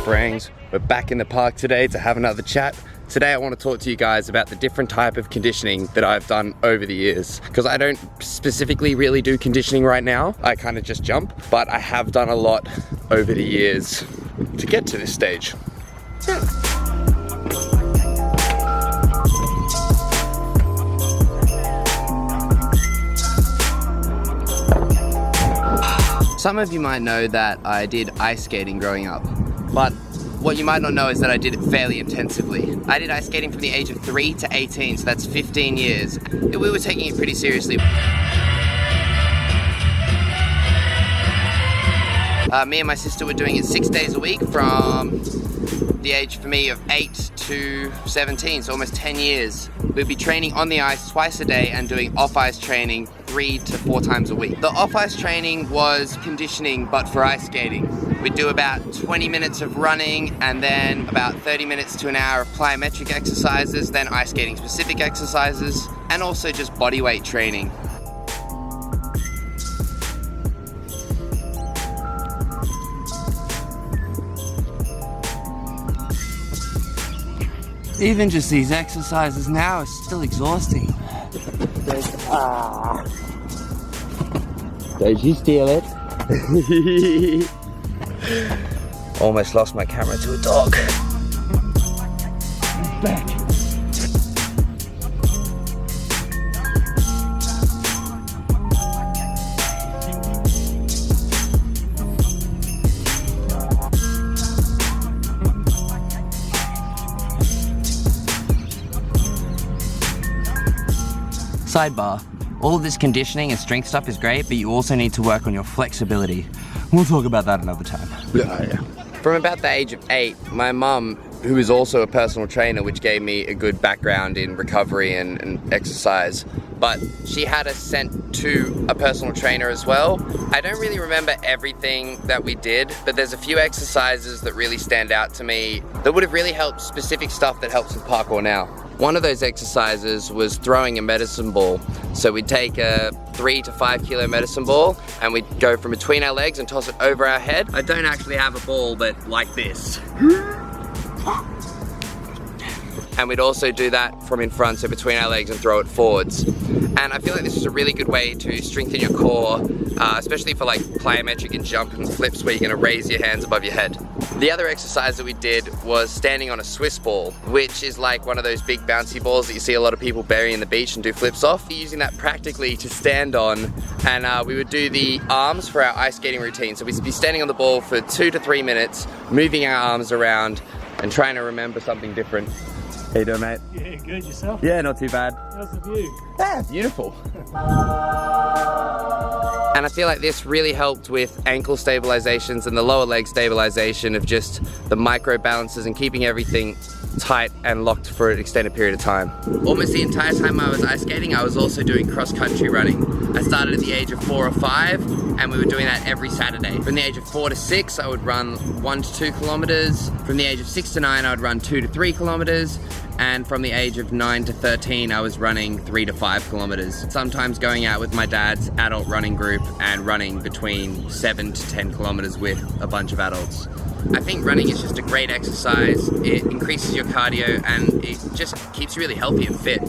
Frangs. We're back in the park today to have another chat. Today I want to talk to you guys about the different type of conditioning that I've done over the years. Because I don't specifically really do conditioning right now, I kind of just jump, but I have done a lot over the years to get to this stage. Some of you might know that I did ice skating growing up, but what you might not know is that I did it fairly intensively. I did ice skating from the age of 3 to 18, so that's 15 years. We were taking it pretty seriously. Me and my sister were doing it 6 days a week from the age for me of 8 to 17, so almost 10 years. We'd be training on the ice twice a day and doing off-ice training 3 to 4 times a week. The off-ice training was conditioning, but for ice skating. We'd do about 20 minutes of running and then about 30 minutes to an hour of plyometric exercises, then ice skating specific exercises, and also just body weight training. Even just these exercises now are still exhausting. Did you steal it? Almost lost my camera to a dog. Back. Sidebar, all of this conditioning and strength stuff is great, but you also need to work on your flexibility. We'll talk about that another time. Yeah. From about the age of 8, my mum, who is also a personal trainer, which gave me a good background in recovery and exercise, but she had us sent to a personal trainer as well. I don't really remember everything that we did, but there's a few exercises that really stand out to me that would have really helped specific stuff that helps with parkour now. One of those exercises was throwing a medicine ball. So we'd take a 3 to 5 kilo medicine ball and we'd go from between our legs and toss it over our head. I don't actually have a ball, but like this. And we'd also do that from in front, so between our legs, and throw it forwards. And I feel like this is a really good way to strengthen your core, especially for like plyometric and jump and flips where you're gonna raise your hands above your head. The other exercise that we did was standing on a Swiss ball, which is like one of those big bouncy balls that you see a lot of people bury in the beach and do flips off. Using that practically to stand on, and we would do the arms for our ice skating routine. So we'd be standing on the ball for 2 to 3 minutes, moving our arms around and trying to remember something different. How you doing, mate? Yeah, good. Yourself? Yeah, not too bad. How's the view? Yeah, beautiful. And I feel like this really helped with ankle stabilizations and the lower leg stabilization of just the micro balances and keeping everything tight and locked for an extended period of time. Almost the entire time I was ice skating, I was also doing cross-country running. I started at the age of 4 or 5, and we were doing that every Saturday. From the age of 4 to 6, I would run 1 to 2 kilometers. From the age of 6 to 9, I would run 2 to 3 kilometers. And from the age of 9 to 13, I was running 3 to 5 kilometers. Sometimes going out with my dad's adult running group and running between 7 to 10 kilometers with a bunch of adults. I think running is just a great exercise. It increases your cardio and it just keeps you really healthy and fit.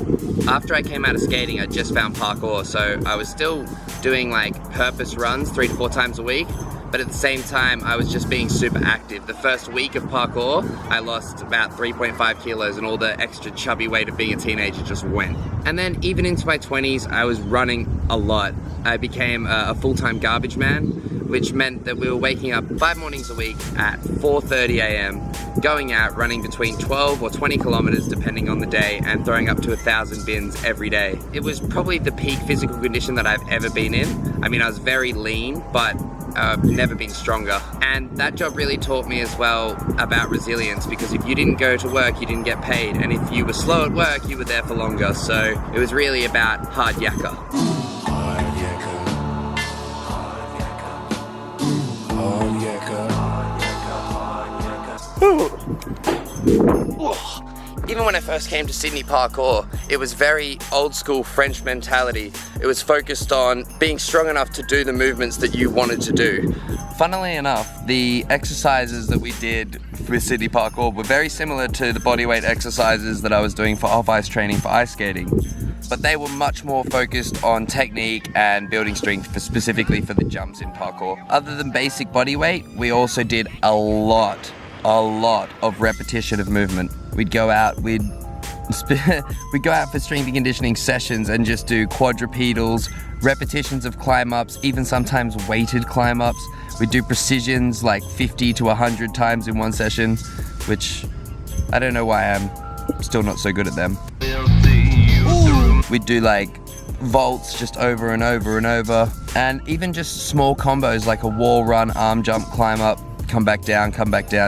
After I came out of skating, I just found parkour, so I was still doing like purpose runs 3 to 4 times a week. But at the same time, I was just being super active. The first week of parkour, I lost about 3.5 kilos and all the extra chubby weight of being a teenager just went. And then even into my 20s, I was running a lot. I became a full-time garbage man, which meant that we were waking up 5 mornings a week at 4:30 a.m., going out, running between 12 or 20 kilometers depending on the day, and throwing up to 1,000 bins every day. It was probably the peak physical condition that I've ever been in. I mean, I was very lean, but I've never been stronger. And that job really taught me as well about resilience, because if you didn't go to work, you didn't get paid. And if you were slow at work, you were there for longer. So it was really about hard yakka. Hard yakka. Hard yakka. Hard yakka. Hard yakka. Hard yakka. Even when I first came to Sydney Parkour, it was very old school French mentality. It was focused on being strong enough to do the movements that you wanted to do. Funnily enough, the exercises that we did with Sydney Parkour were very similar to the bodyweight exercises that I was doing for off-ice training for ice skating. But they were much more focused on technique and building strength specifically for the jumps in parkour. Other than basic body weight, we also did a lot of repetition of movement. We'd go out, we'd go out for strength and conditioning sessions and just do quadrupedals, repetitions of climb ups, even sometimes weighted climb ups. We'd do precisions like 50 to 100 times in one session, which I don't know why I'm still not so good at them. We'd do like vaults just over and over and over, and even just small combos like a wall run, arm jump, climb up, come back down,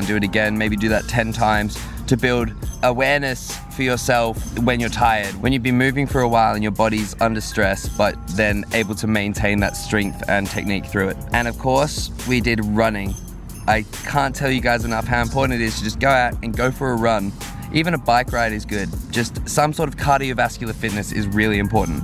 do it again, maybe do that 10 times to build awareness for yourself when you're tired, when you've been moving for a while and your body's under stress, but then able to maintain that strength and technique through it. And of course, we did running. I can't tell you guys enough how important it is to just go out and go for a run. Even a bike ride is good. Just some sort of cardiovascular fitness is really important.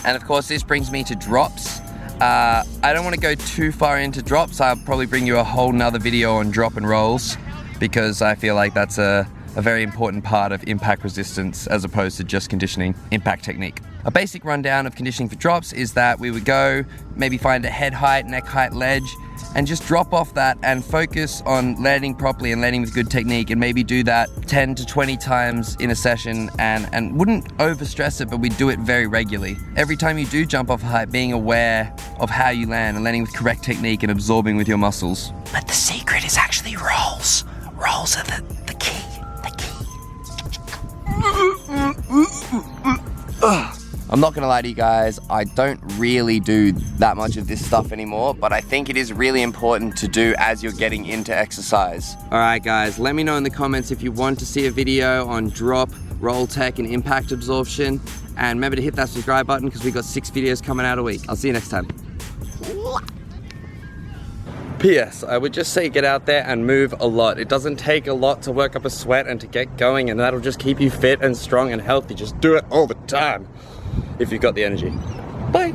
And of course, this brings me to drops. I don't want to go too far into drops. I'll probably bring you a whole nother video on drop and rolls, because I feel like that's a very important part of impact resistance as opposed to just conditioning impact technique. A basic rundown of conditioning for drops is that we would go, maybe find a head height, neck height ledge, and just drop off that and focus on landing properly and landing with good technique, and maybe do that 10 to 20 times in a session, and wouldn't overstress it, but we'd do it very regularly. Every time you do jump off a height, being aware of how you land and landing with correct technique and absorbing with your muscles. But the secret is actually rolls. Rolls are the key. I'm not gonna lie to you guys, I don't really do that much of this stuff anymore, but I think it is really important to do as you're getting into exercise. Alright guys, let me know in the comments if you want to see a video on drop, roll tech, and impact absorption. And remember to hit that subscribe button because we got 6 videos coming out a week. I'll see you next time. P.S. I would just say get out there and move a lot. It doesn't take a lot to work up a sweat and to get going, and that'll just keep you fit and strong and healthy. Just do it all the time if you've got the energy. Bye.